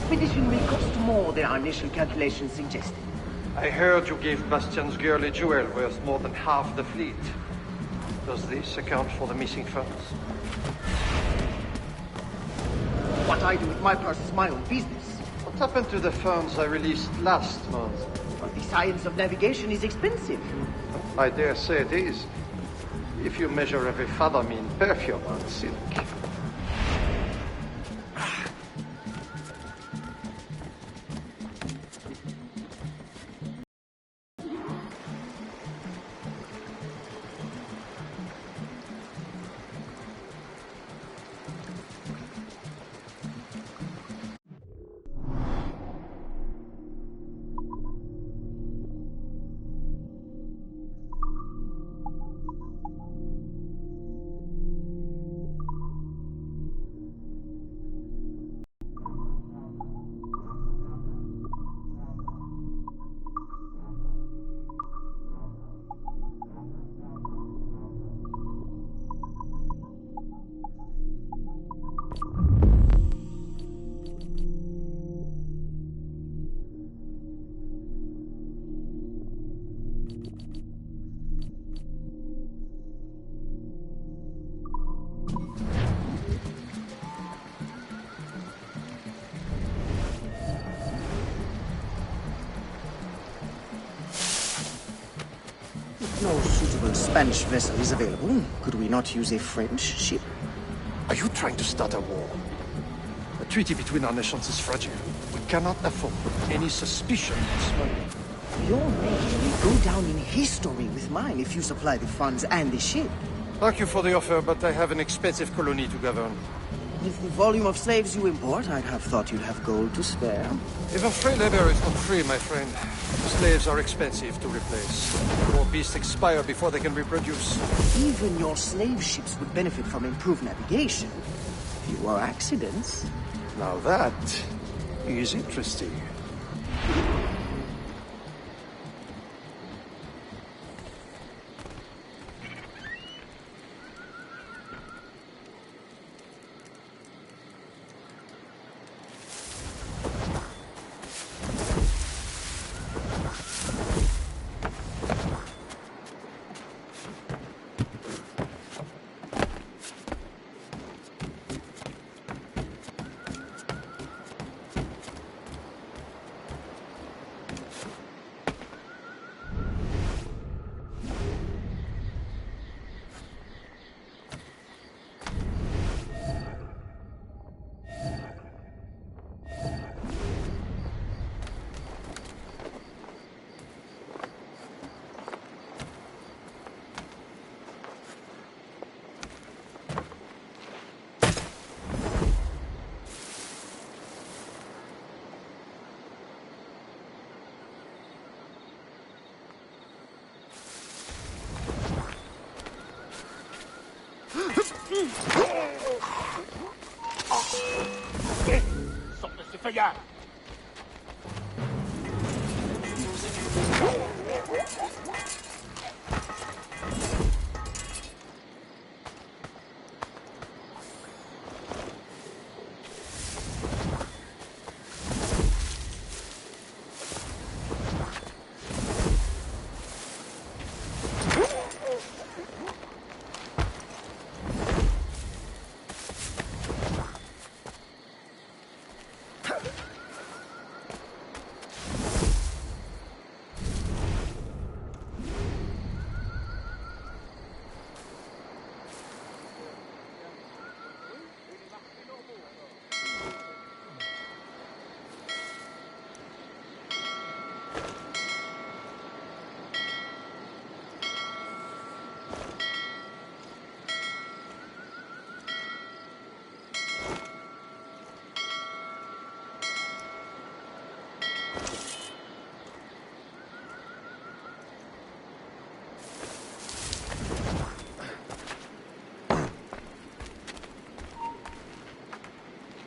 expedition may cost more than our initial calculations suggested. I heard you gave Bastian's girl a jewel worth more than half the fleet. Does this account for the missing funds? What I do with my purse is my own business. What happened to the funds I released last month? But the science of navigation is expensive. I dare say it is. If you measure every fathom in perfume and silk. No suitable Spanish vessel is available. Could we not use a French ship? Are you trying to start a war? The treaty between our nations is fragile. We cannot afford any suspicion of smuggling. Your name will go down in history with mine if you supply the funds and the ship. Thank you for the offer, but I have an expensive colony to govern. With the volume of slaves you import, I'd have thought you'd have gold to spare. Even free labor is not free, my friend. Slaves are expensive to replace. Poor beasts expire before they can reproduce. Even your slave ships would benefit from improved navigation. Fewer accidents. Now that is interesting. Sorte de ce feuillard!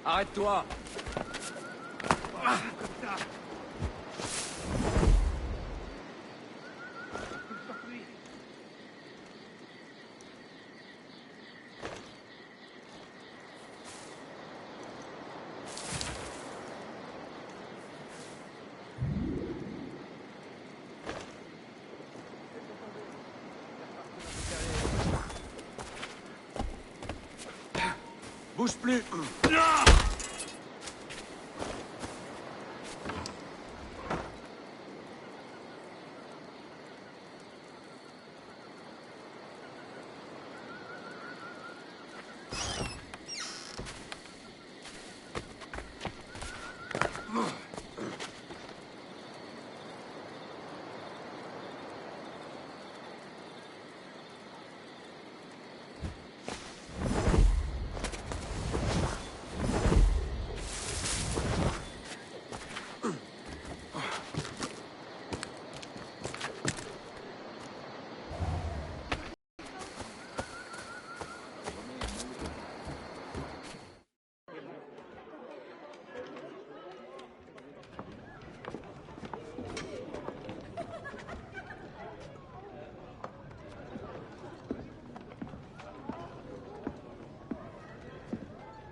Arrête-toi! Bouge plus.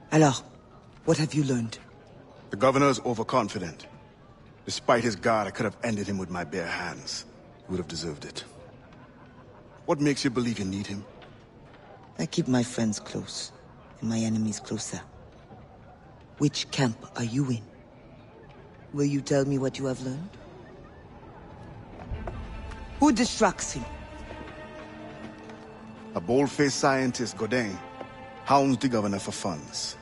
Alors, what have you learned? The governor's overconfident. Despite his guard, I could have ended him with my bare hands. He would have deserved it. What makes you believe you need him? I keep my friends close, and my enemies closer. Which camp are you in? Will you tell me what you have learned? Who distracts him? A bold-faced scientist, Godin, hounds the governor for funds.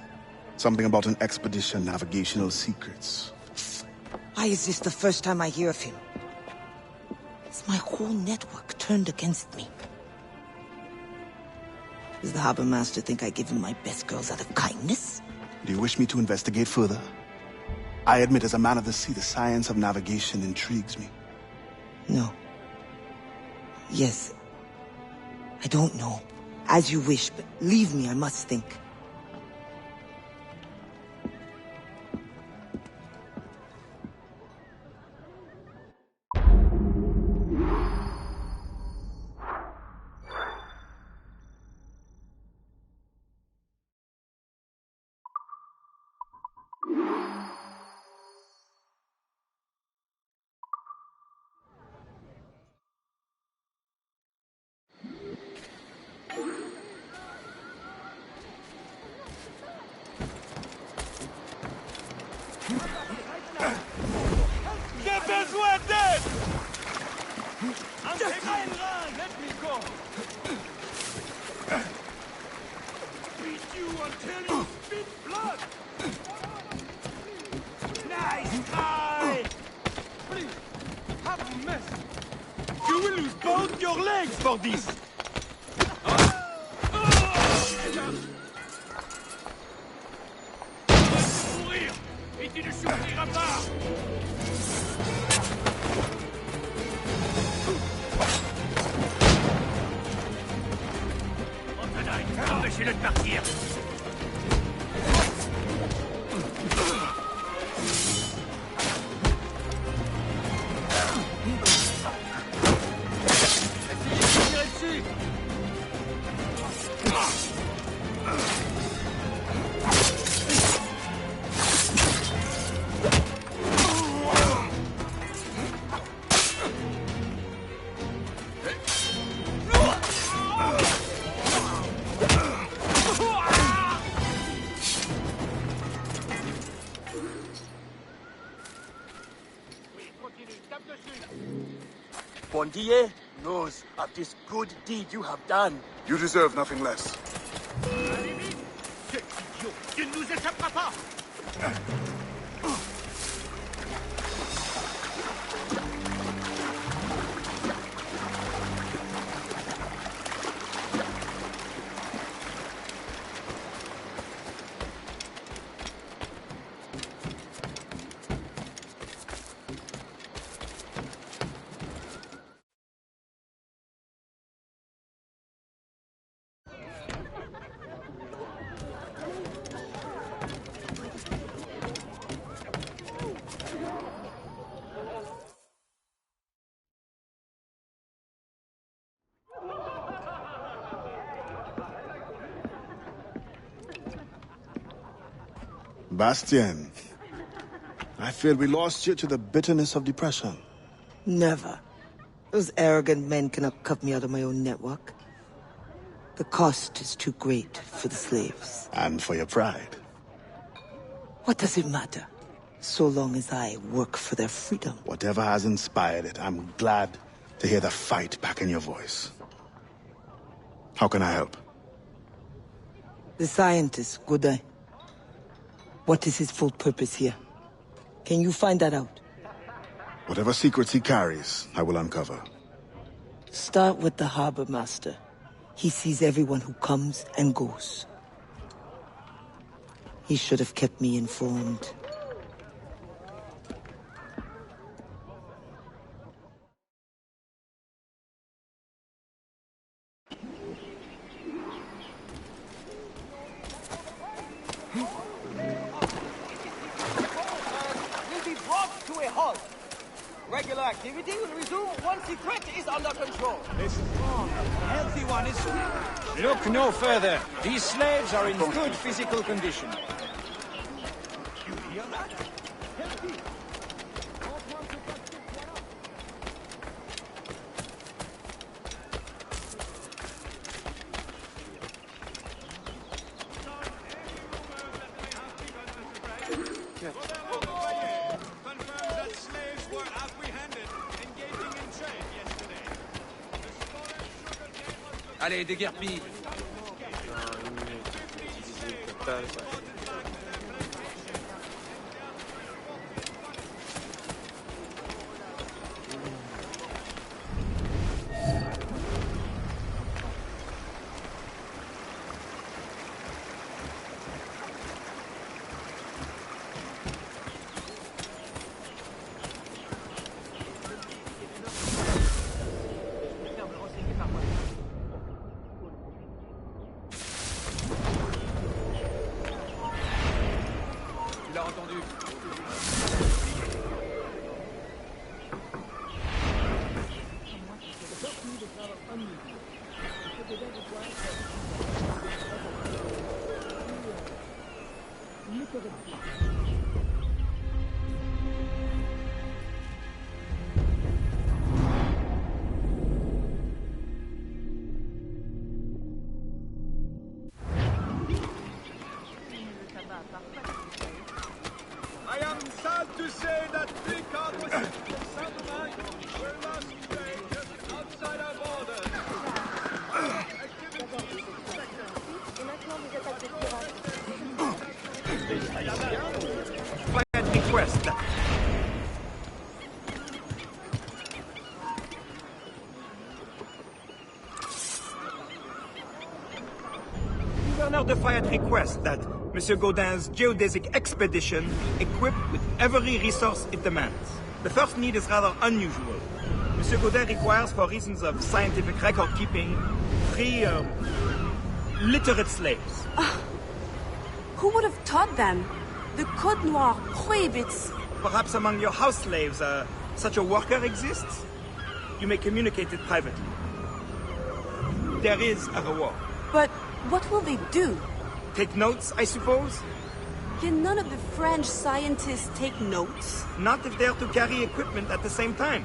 Something about an expedition, navigational secrets. Why is this the first time I hear of him? Is my whole network turned against me? Does the harbor master think I give him my best girls out of kindness? Do you wish me to investigate further? I admit, as a man of the sea, the science of navigation intrigues me. No. Yes. I don't know. As you wish, but leave me, I must think. J'ai besoin d'aide! Let me go! Beat you until you spit blood! Nice try! Please, have a mess! You will lose both your legs for this! Mourir! Et tu ne souffriras pas! Empêchez-le de partir! Bondye knows of this good deed you have done. You deserve nothing less. Allez vite! Cet idiot! Tu ne nous échapperas pas! Bastien, I feared we lost you to the bitterness of depression. Never. Those arrogant men cannot cut me out of my own network. The cost is too great for the slaves. And for your pride. What does it matter? So long as I work for their freedom. Whatever has inspired it, I'm glad to hear the fight back in your voice. How can I help? The scientist, Godin. What is his full purpose here? Can you find that out? Whatever secrets he carries, I will uncover. Start with the harbor master. He sees everyone who comes and goes. He should have kept me informed. Will be brought to a halt. Regular activity will resume once the threat is under control. This healthy one is... Look no further. These slaves are in good physical condition. You hear that? Healthy. Confirms that slaves were apprehended engaging in trade yesterday. The stolen sugarcane was... Allez, déguerpis. Tu l'as entendu. I am sad to say that three cargoes of Saddleman were lost today just outside our borders. Activity is suspected. Quiet request. Governor defiant request that Monsieur Godin's geodesic expedition equipped with every resource it demands. The first need is rather unusual. Monsieur Godin requires, for reasons of scientific record keeping, 3 literate slaves. Who would have taught them? The Code Noir prohibits... Perhaps among your house slaves, such a worker exists? You may communicate it privately. There is a reward. But what will they do? Take notes, I suppose? Can none of the French scientists take notes? Not if they are to carry equipment at the same time.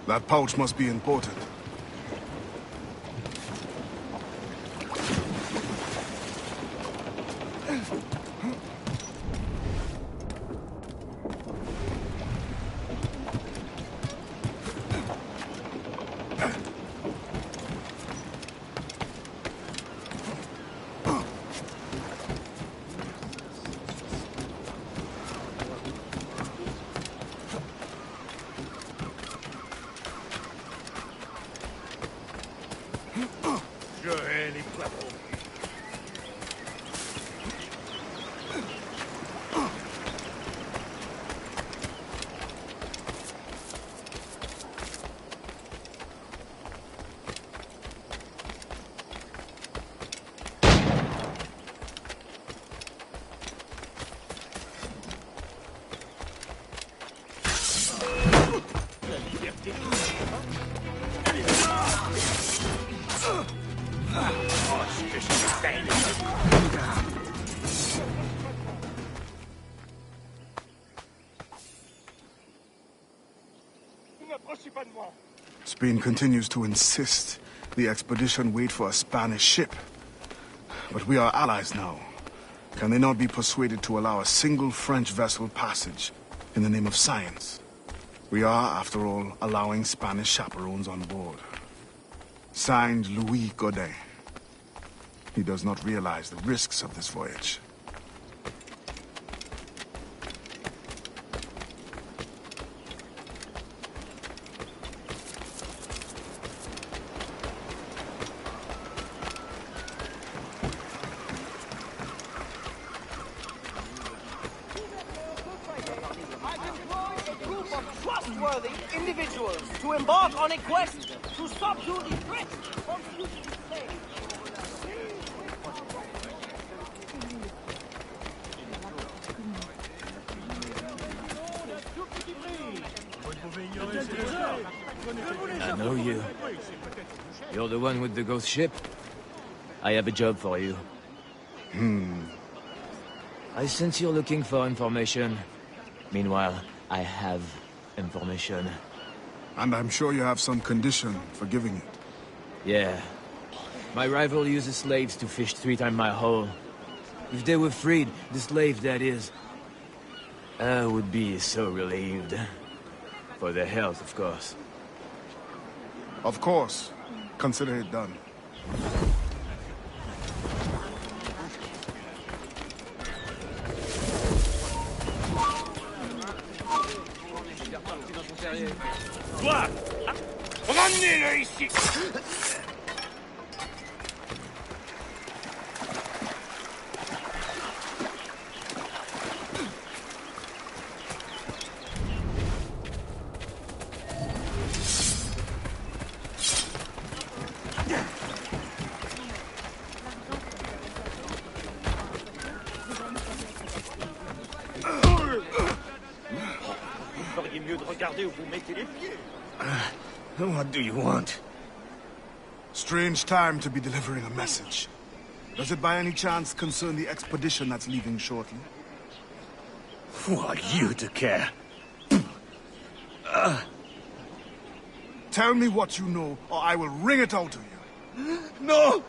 That pouch must be important. Spain continues to insist the expedition wait for a Spanish ship. But we are allies now. Can they not be persuaded to allow a single French vessel passage in the name of science? We are, after all, allowing Spanish chaperones on board. Signed, Louis Godin. He does not realize the risks of this voyage. Trustworthy individuals to embark on a quest to subdue the threat of fugitive slaves. I know you. You're the one with the ghost ship? I have a job for you. I sense you're looking for information. Meanwhile, I have information. And I'm sure you have some condition for giving it. Yeah. My rival uses slaves to fish 3 times my haul. If they were freed, the slave that is, I would be so relieved. For their health, of course. Of course. Consider it done. Toi! Ramenez-le ici! Vous feriez mieux de regarder où vous mettez les pieds. What do you want? Strange time to be delivering a message. Does it by any chance concern the expedition that's leaving shortly? Who are you to care? Tell me what you know, or I will wring it out of you. No!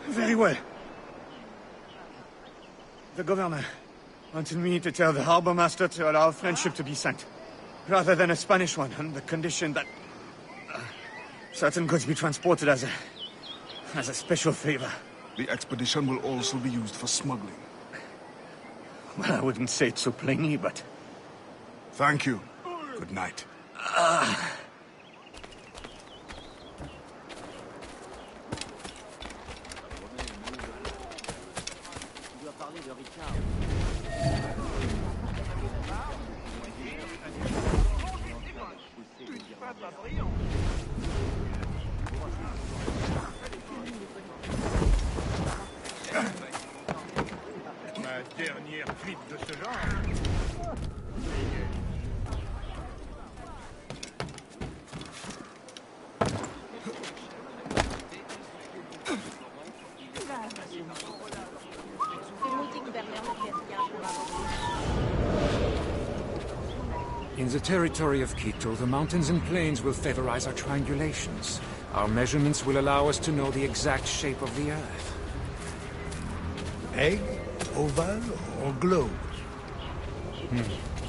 Very well. The governor wanted me to tell the harbor master to allow a French ship to be sent, rather than a Spanish one, on the condition that certain goods be transported as a special favor. The expedition will also be used for smuggling. Well, I wouldn't say it so plainly, but... Thank you. Good night. Ma dernière fuite de ce genre... In the territory of Quito, the mountains and plains will favorize our triangulations. Our measurements will allow us to know the exact shape of the Earth. Egg, oval, or globe?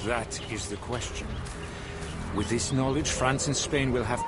That is the question. With this knowledge, France and Spain will have...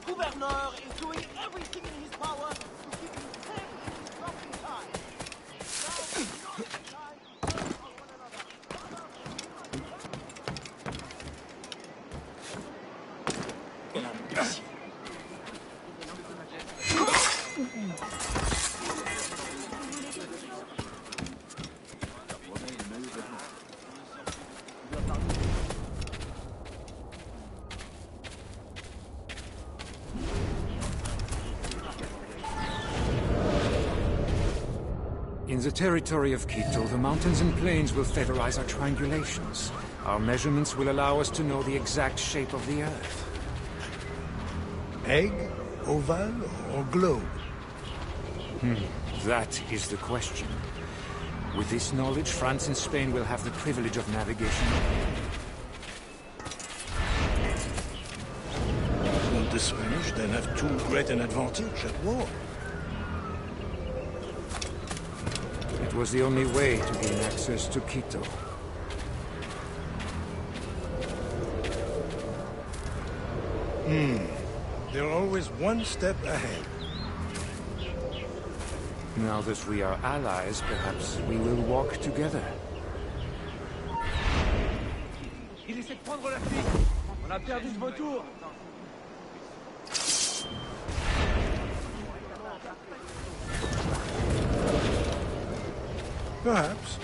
Gouverneur is doing everything in his power to keep you safe in this troubling time. Now is not the time to turn on one another. In the territory of Quito, the mountains and plains will favorize our triangulations. Our measurements will allow us to know the exact shape of the Earth. Egg, oval, or globe? That is the question. With this knowledge, France and Spain will have the privilege of navigation. Won't the Spanish then have too great an advantage at war? It was the only way to gain access to Quito. They're always one step ahead. Now that we are allies, perhaps we will walk together. Il essaie de prendre la fuite. On a perdu ce vautour. Perhaps.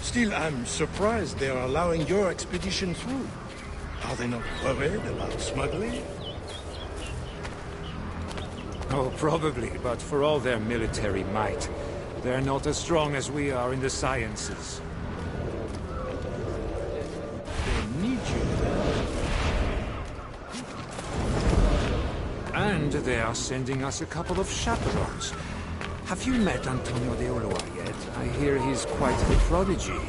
Still, I'm surprised they're allowing your expedition through. Are they not worried about smuggling? Oh, probably, but for all their military might, they're not as strong as we are in the sciences. They need you then. And they are sending us a couple of chaperones. Have you met Antonio de Ulloa yet? I hear he's quite the prodigy.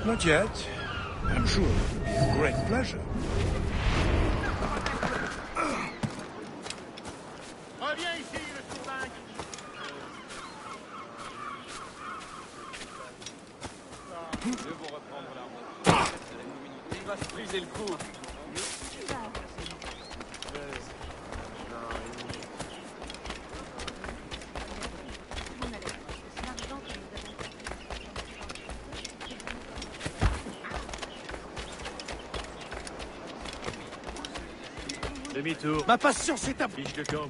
Not yet. I'm sure it will be a great pleasure. Reviens ici, le sourdingue. Mieux vaut reprendre la route. Il va se briser le cou. Demi-tour. Ma patience est à bout. Fiche de camp.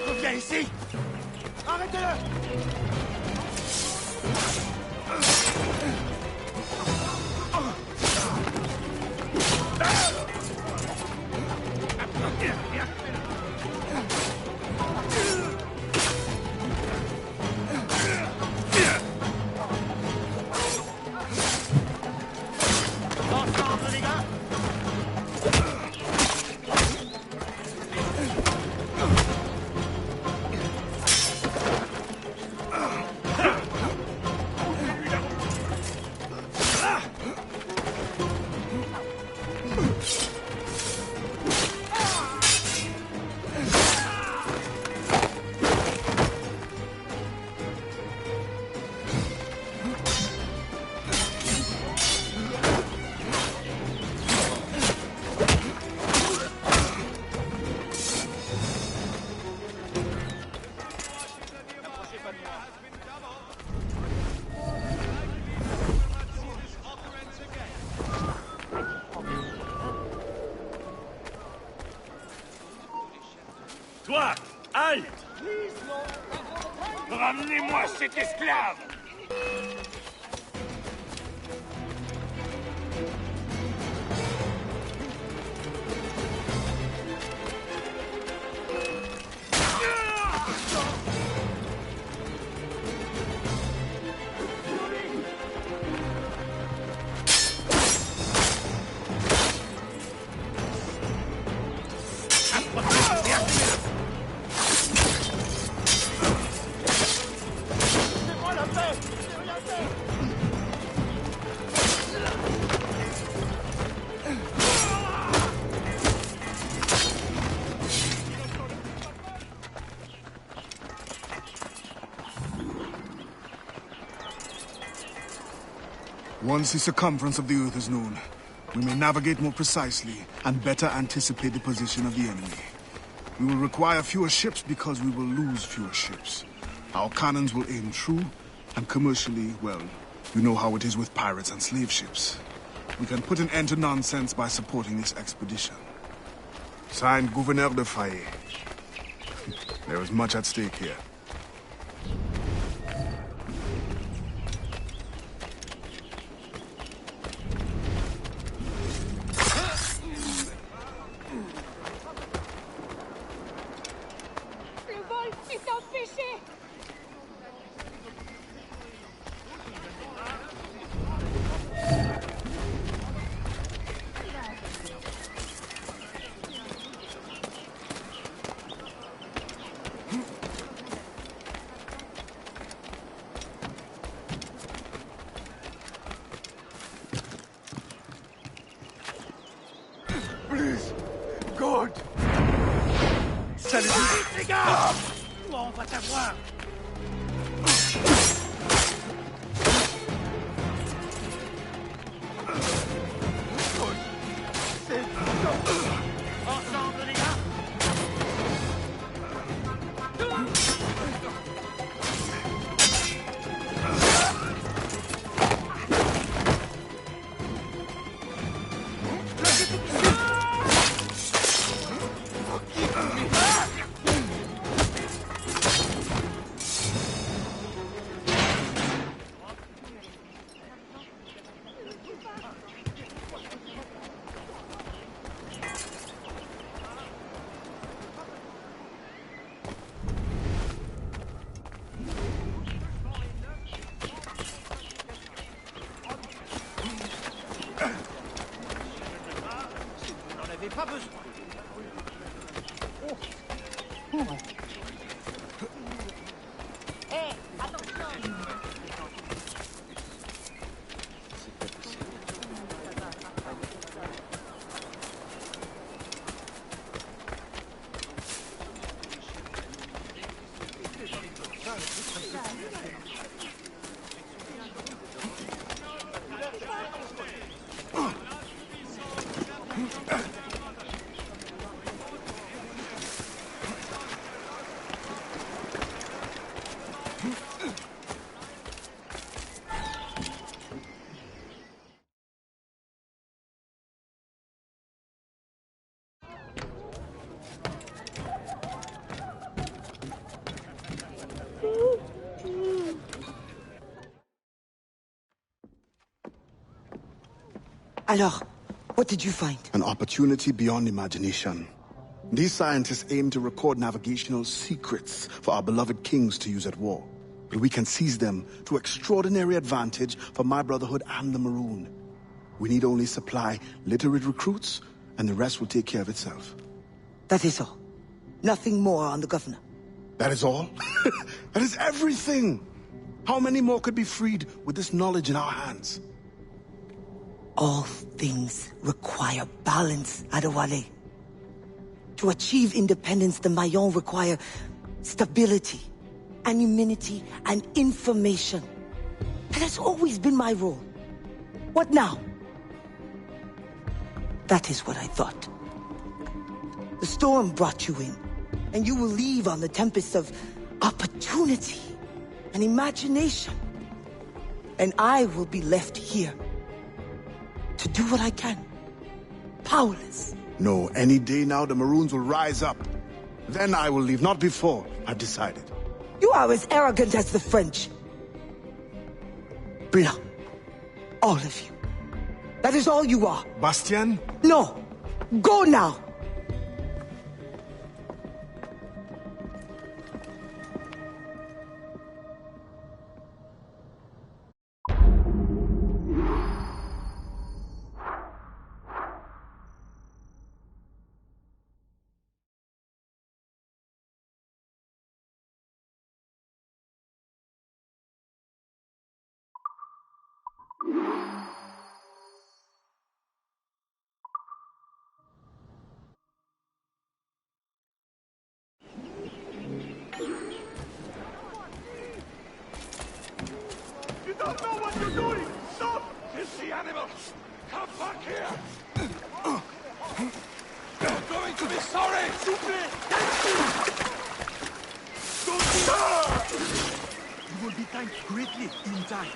Reviens ici. Arrêtez-le. Ensemble, les gars. Toi, halte! Ramenez-moi cet esclave! Fais-moi la paix. Once the circumference of the Earth is known, we may navigate more precisely and better anticipate the position of the enemy. We will require fewer ships because we will lose fewer ships. Our cannons will aim true, and commercially, well, you know how it is with pirates and slave ships. We can put an end to nonsense by supporting this expedition. Signed, Gouverneur de Fayet. There is much at stake here. Le vol est empêché! Please, God! Salut! Les gars! Toi, on va t'avoir! Ensemble, les gars! Vous n'en avez pas besoin. Hé, attention! Alors, what did you find? An opportunity beyond imagination. These scientists aim to record navigational secrets for our beloved kings to use at war. But we can seize them to extraordinary advantage for my Brotherhood and the Maroon. We need only supply literate recruits, and the rest will take care of itself. That is all. Nothing more on the governor. That is all? That is everything! How many more could be freed with this knowledge in our hands? All things require balance, Adewale. To achieve independence, the Mayon require stability, anonymity, and information. That has always been my role. What now? That is what I thought. The storm brought you in, and you will leave on the tempest of opportunity and imagination. And I will be left here to do what I can. Powerless. No, any day now the Maroons will rise up. Then I will leave, not before. I've decided. You are as arrogant as the French. Blanc. All of you. That is all you are. Bastien? No. Go now. You don't know what you're doing! Stop! This Come back here! You're going to be sorry! Stupid! You will be thanked greatly in time.